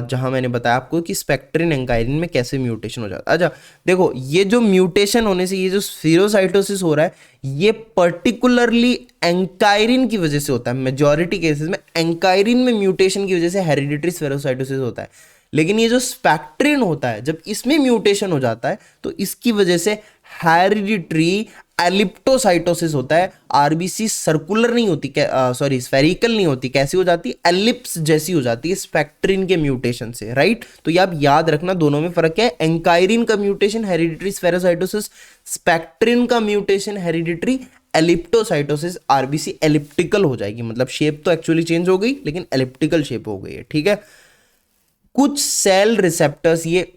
जहां मैंने बताया आपको कि स्पेक्ट्रिन एंकायरिन में कैसे म्यूटेशन हो जाता है। अच्छा देखो, ये जो म्यूटेशन होने से ये जो स्फीरोसाइटोसिस हो रहा है, ये पर्टिकुलरली एंकायरिन की वजह से होता है। मेजॉरिटी केसेस में एंकायरिन में म्यूटेशन की वजह से हेरिडिटरी स्फेरोसाइटोसिस होता है। लेकिन ये जो स्पेक्ट्रिन होता है, जब इसमें म्यूटेशन हो जाता है, तो इसकी वजह से हेरिडिटरी एलिप्टोसाइटोसिस होता है। आरबीसी सर्कुलर नहीं होती, सॉरी स्फेरिकल नहीं होती, कैसी हो जाती है? एलिप्स जैसी हो जाती है स्पेक्ट्रिन के म्यूटेशन से, राइट। तो ये आप याद रखना, दोनों में फर्क है। एंकायरिन का म्यूटेशन हेरिडिटरी स्फेरोसाइटोसिस, स्पेक्ट्रिन का म्यूटेशन हेरिडिटरी एलिप्टोसाइटोसिस। आरबीसी एलिप्टिकल हो जाएगी, मतलब शेप तो एक्चुअली चेंज हो गई लेकिन एलिप्टिकल शेप हो गई है, ठीक है। कुछ सेल रिसेप्टर्स, ये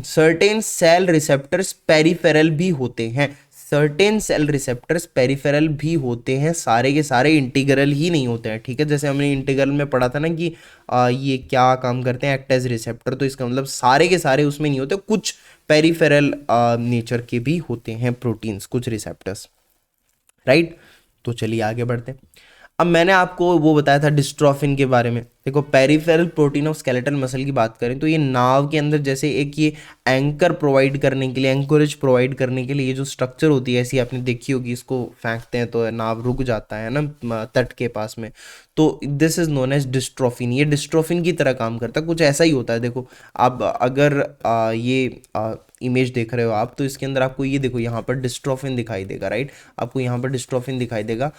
सर्टेन सेल रिसेप्टर्स पेरिफेरल भी होते हैं, सर्टेन सेल रिसेप्टर्स पेरिफेरल भी होते हैं, सारे के सारे इंटीग्रल ही नहीं होते हैं, ठीक है। जैसे हमने इंटीग्रल में पढ़ा था ना कि ये क्या काम करते हैं, एक्ट एज रिसेप्टर, तो इसका मतलब सारे के सारे उसमें नहीं होते, कुछ पेरिफेरल नेचर के भी होते हैं प्रोटीन्स, कुछ रिसेप्टर्स, राइट। तो चलिए आगे बढ़ते हैं। अब मैंने आपको वो बताया था डिस्ट्रोफिन के बारे में। देखो peripheral protein of skeletal muscle की बात करें तो ये नाव के अंदर जैसे एक ये एंकर प्रोवाइड करने के लिए, एंकोरेज प्रोवाइड करने के लिए ये जो स्ट्रक्चर होती है ऐसी आपने देखी होगी, इसको फेंकते हैं तो नाव रुक जाता है ना तट के पास में, तो this is known as dystrophin. ये डिस्ट्रोफिन की तरह काम करता है, कुछ ऐसा ही होता है। देखो अब अगर ये इमेज देख रहे हो आप, तो इसके अंदर आपको ये देखो यहाँ पर डिस्ट्रोफिन दिखाई देगा, राइट। आपको यहाँ पर डिस्ट्रोफिन दिखाई देगा,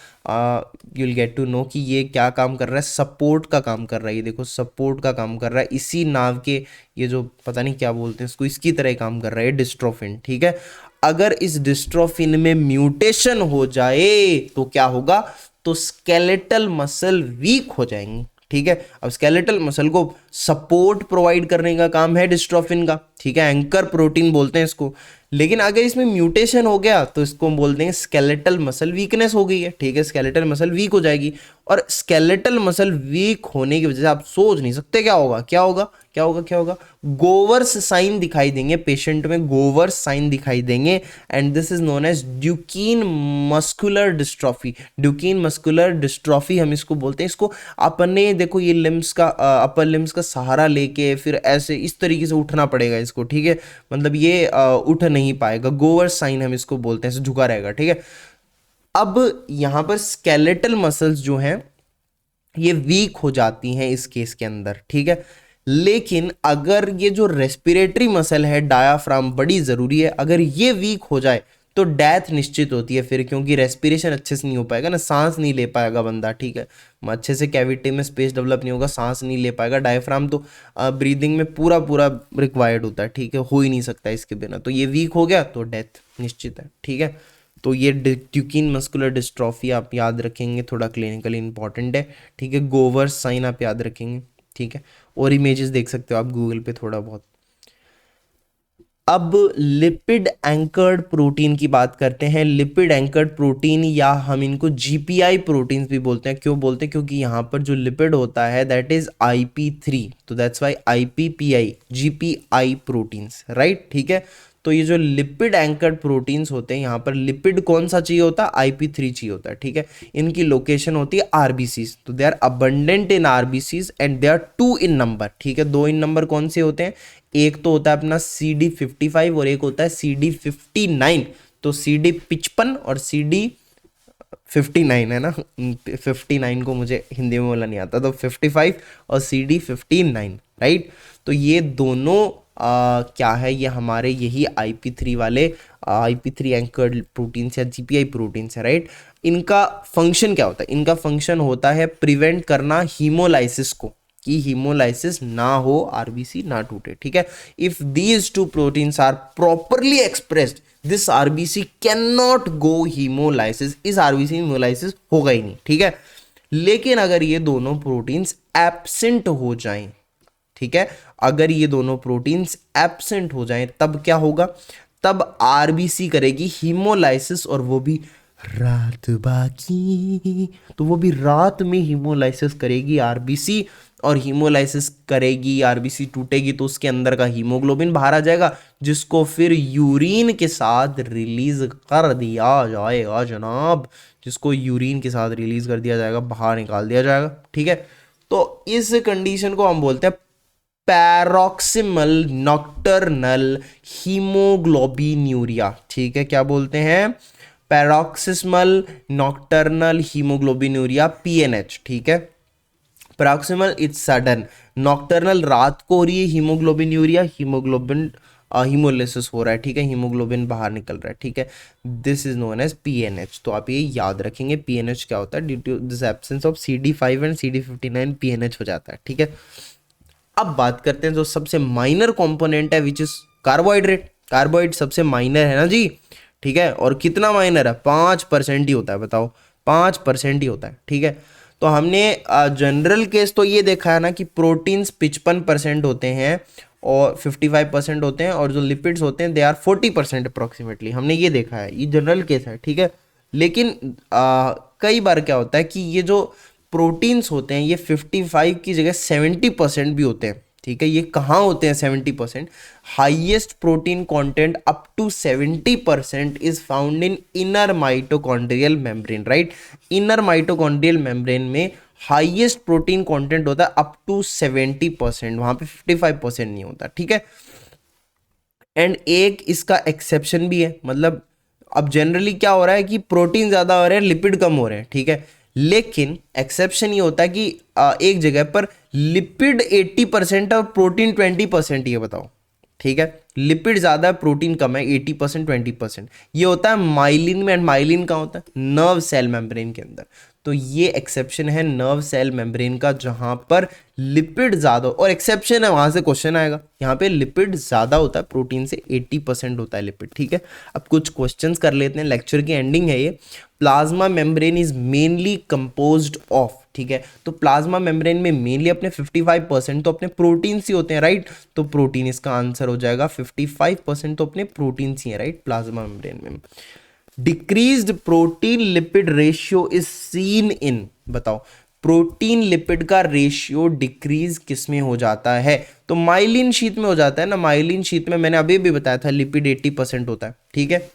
you will get to know कि ये क्या काम कर रहा है, सपोर्ट का काम कर रहा है। ये देखो सपोर्ट का काम कर रहा है, इसी नाव के ये जो पता नहीं क्या बोलते हैं इसको, इसकी तरह काम कर रहा है डिस्ट्रोफिन, ठीक है। अगर इस डिस्ट्रोफिन में म्यूटेशन हो जाए तो क्या होगा, तो स्केलेटल मसल वीक हो जाएंगे, ठीक है। अब स्केलेटल मसल को सपोर्ट प्रोवाइड करने का काम है डिस्ट्रोफिन का, ठीक है, एंकर प्रोटीन बोलते हैं इसको। लेकिन अगर इसमें म्यूटेशन हो गया तो इसको हम बोलते हैं स्केलेटल मसल वीकनेस हो गई है, ठीक है, स्केलेटल मसल वीक हो जाएगी। और स्केलेटल मसल वीक होने की वजह से आप सोच नहीं सकते क्या होगा, क्या होगा, क्या होगा, क्या होगा, गोवर्स साइन दिखाई देंगे पेशेंट में, गोवर्स साइन दिखाई देंगे, and this is known as Duchenne muscular dystrophy. Duchenne muscular dystrophy हम इसको बोलते हैं। इसको अपने देखो ये लिम्स का अपर लिम्स का सहारा लेके फिर ऐसे इस तरीके से उठना पड़ेगा इसको, ठीक है, मतलब ये उठ नहीं पाएगा, गोवर्स साइन हम इसको बोलते हैं, ऐसे झुका रहेगा, ठीक है। अब यहां पर स्केलेटल मसल्स जो हैं ये वीक हो जाती हैं इस केस के अंदर, ठीक है। लेकिन अगर ये जो रेस्पिरेटरी मसल है डायाफ्राम, बड़ी जरूरी है, अगर ये वीक हो जाए तो डेथ निश्चित होती है फिर, क्योंकि रेस्पिरेशन अच्छे से नहीं हो पाएगा ना, सांस नहीं ले पाएगा बंदा, ठीक है, अच्छे से कैविटी में स्पेस डेवलप नहीं होगा, सांस नहीं ले पाएगा। डायफ्राम तो ब्रीदिंग में पूरा पूरा रिक्वायर्ड होता है, ठीक है, हो ही नहीं सकता इसके बिना, तो ये वीक हो गया तो डेथ निश्चित है, ठीक है। तो ये ड्यूकिन मस्कुलर डिस्ट्रॉफी आप याद रखेंगे, थोड़ा क्लिनिकली इंपॉर्टेंट है, ठीक है। गोवर्स साइन आप याद रखेंगे, ठीक है, और इमेजेस देख सकते हो आप गूगल पे थोड़ा बहुत। अब लिपिड एंकर्ड प्रोटीन की बात करते हैं। लिपिड एंकर्ड प्रोटीन या हम इनको जीपीआई प्रोटीन्स भी बोलते हैं। क्यों बोलते हैं, क्योंकि यहाँ पर जो लिपिड होता है दैट इज IP3, तो that's why IPPI GPI proteins, right, ठीक है। तो ये जो लिपिड एंकर्ड प्रोटीन्स होते हैं, यहाँ पर लिपिड कौन सा चाहिए होता है, IP3 चाहिए होता है, ठीक है। इनकी लोकेशन होती है RBCs, तो they are abundant in RBCs and they are 2 in number, ठीक है। 2 इन नंबर कौन से होते हैं, एक तो होता है अपना CD55 और एक होता है CD59। तो CD55 और CD59 है ना, 59 को मुझे हिंदी में बोलना नहीं आता, तो 55 और CD59, राइट। तो ये दोनों क्या है, ये हमारे यही IP3 वाले IP3 एंकर्ड प्रोटीन्स या जीपीआई प्रोटीन्स है, राइट। इनका फंक्शन क्या होता है, इनका फंक्शन होता है प्रिवेंट करना हीमोलाइसिस को, कि हीमोलाइसिस ना हो, आरबीसी ना टूटे, ठीक है। If these two proteins are properly expressed this RBC can not go haemolysis, इस आरबीसी में हीमोलाइसिस होगा ही नहीं, ठीक है। लेकिन अगर ये दोनों प्रोटीन्स एब्सेंट हो जाएं, ठीक है, अगर ये दोनों प्रोटीन्स एब्सेंट हो जाएं तब क्या होगा, तब आरबीसी करेगी हीमोलाइसिस, और वो भी रात बाकी, तो वो भी रात में हीमोलाइसिस करेगी आरबीसी, और हीमोलाइसिस करेगी आरबीसी टूटेगी तो उसके अंदर का हीमोग्लोबिन बाहर आ जाएगा, जिसको फिर यूरिन के साथ रिलीज कर दिया जाएगा जनाब, जिसको यूरिन के साथ रिलीज कर दिया जाएगा, बाहर निकाल दिया जाएगा, ठीक है। तो इस कंडीशन को हम बोलते हैं पैरोक्सिमल नॉक्टर्नल हीमोग्लोबिन्यूरिया, ठीक है, क्या बोलते हैं, पैरोक्सिमल नॉक्टर्नल हीमोग्लोबिन्यूरिया, PNH, ठीक है। पैरोक्सिमल इट्स सडन, नॉक्टर्नल रात को हो रही है हीमोग्लोबिन्यूरिया, हीमोग्लोबिन हीमोलिसिस हो रहा है, ठीक है, हीमोग्लोबिन बाहर निकल रहा है, ठीक है, this is known as PNH। तो आप ये याद रखेंगे PNH क्या होता है, due to this absence of CD5 and CD59 PNH हो जाता है, ठीक है। अब बात करते हैं जो सबसे माइनर कंपोनेंट है विच इज कार्बोहाइड्रेट। कार्बोहाइड्रेट सबसे माइनर है ना जी, ठीक है, और कितना माइनर है, 5% ही होता है, बताओ 5% ही होता है, ठीक है। तो हमने जनरल केस तो ये देखा है ना कि प्रोटीन्स 55% होते हैं और 55% होते हैं, और जो लिपिड्स होते हैं दे आर 40% अप्रोक्सीमेटली, हमने ये देखा है, ये जनरल केस है, ठीक है। लेकिन कई बार क्या होता है कि ये जो प्रोटीन्स होते हैं ये 55 की जगह 70% भी होते हैं, ठीक है। ये कहाँ होते हैं 70%? Highest protein content up to 70% is found in inner mitochondrial membrane, right. Inner mitochondrial membrane में हाईएस्ट प्रोटीन कंटेंट होता है अप टू 70%, वहां पे 55% नहीं होता, ठीक है। एंड एक इसका एक्सेप्शन भी है, मतलब अब जनरली क्या हो रहा है कि प्रोटीन ज्यादा हो रहे हैं, लिपिड कम हो रहे हैं, ठीक है। लेकिन एक्सेप्शन ये होता है कि एक जगह पर लिपिड 80% और प्रोटीन 20%, ये बताओ, ठीक है। लिपिड ज्यादा है, प्रोटीन कम है, 80% 20%, ये होता है माइलिन में। एंड माइलिन कहाँ होता है? नर्व सेल मेम्ब्रेन के अंदर। तो ये एक्सेप्शन है नर्व सेल मेम्ब्रेन का, जहां पर लिपिड ज्यादा, और एक्सेप्शन है वहां से क्वेश्चन आएगा, यहाँ पे लिपिड ज्यादा होता है, प्रोटीन से 80% होता है लिपिड, ठीक है। अब कुछ क्वेश्चंस कर लेते हैं, लेक्चर की एंडिंग है ये। Plasma membrane is mainly composed of, ठीक है। तो प्लाज्मा मेम्ब्रेन में मेनली अपने 55% तो अपने प्रोटीन ही होते हैं, राइट। तो प्रोटीन इसका आंसर हो जाएगा, 55% तो अपने प्रोटीन ही है, राइट, प्लाज्मा मेम्ब्रेन में। Decreased protein lipid ratio is seen in, बताओ प्रोटीन लिपिड का रेशियो डिक्रीज किस में हो जाता है? तो माइलिन शीथ में हो जाता है ना। माइलिन शीथ में मैंने अभी भी बताया था लिपिड 80% होता है, ठीक है।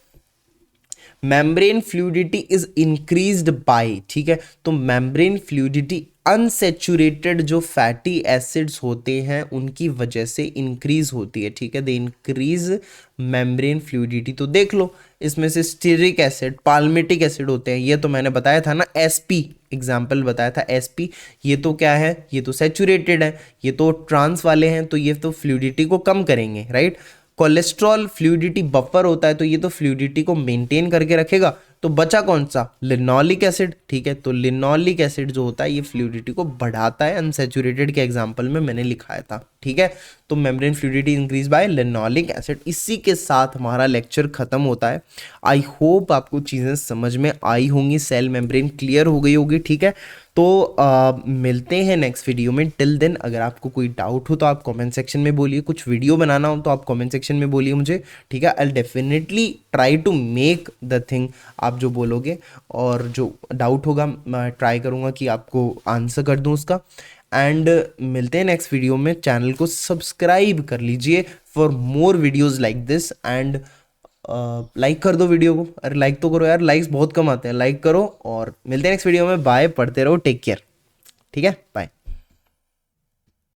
Membrane fluidity is increased by, ठीक है। तो मेम्ब्रेन फ्लूइडिटी अनसेचुरेटेड जो फैटी एसिड्स होते हैं उनकी वजह से इंक्रीज होती है, ठीक है। They increase membrane fluidity. तो देख लो इसमें से स्टीरिक एसिड, पाल्मिटिक एसिड होते हैं, ये तो मैंने बताया था ना, एसपी एग्जाम्पल बताया था, एसपी। ये तो क्या है? ये तो सेचुरेटेड है, ये तो ट्रांस वाले हैं, तो ये तो फ्लूइडिटी को कम करेंगे, राइट। कोलेस्ट्रॉल फ्लूइडिटी बफर होता है, तो ये तो फ्लूइडिटी को मेंटेन करके रखेगा। तो बचा कौन सा? लिनोलिक एसिड, ठीक है। तो लिनोलिक एसिड जो होता है ये फ्लूइडिटी को बढ़ाता है, अनसैचुरेटेड के एग्जांपल में मैंने लिखाया था, ठीक है। तो membrane fluidity increase by linoleic acid. इसी के साथ हमारा लेक्चर खत्म होता है। आई होप आपको चीज़ें समझ में आई होंगी, सेल मेम्ब्रेन क्लियर हो गई होगी, ठीक है। तो मिलते हैं नेक्स्ट वीडियो में। टिल देन अगर आपको कोई डाउट हो तो आप कमेंट सेक्शन में बोलिए, कुछ वीडियो बनाना हो तो आप कमेंट सेक्शन में बोलिए मुझे, ठीक है। I definitely try to make the thing आप जो बोलोगे, और जो डाउट होगा मैं ट्राई करूँगा कि आपको आंसर कर दूँ उसका। एंड मिलते हैं नेक्स्ट वीडियो में। चैनल को सब्सक्राइब कर लीजिए for more videos like this. And like कर दो वीडियो को, अरे लाइक तो करो यार, लाइक्स बहुत कम आते हैं, लाइक करो। और मिलते हैं नेक्स्ट वीडियो में। बाय, पढ़ते रहो, टेक केयर, ठीक है, बाय।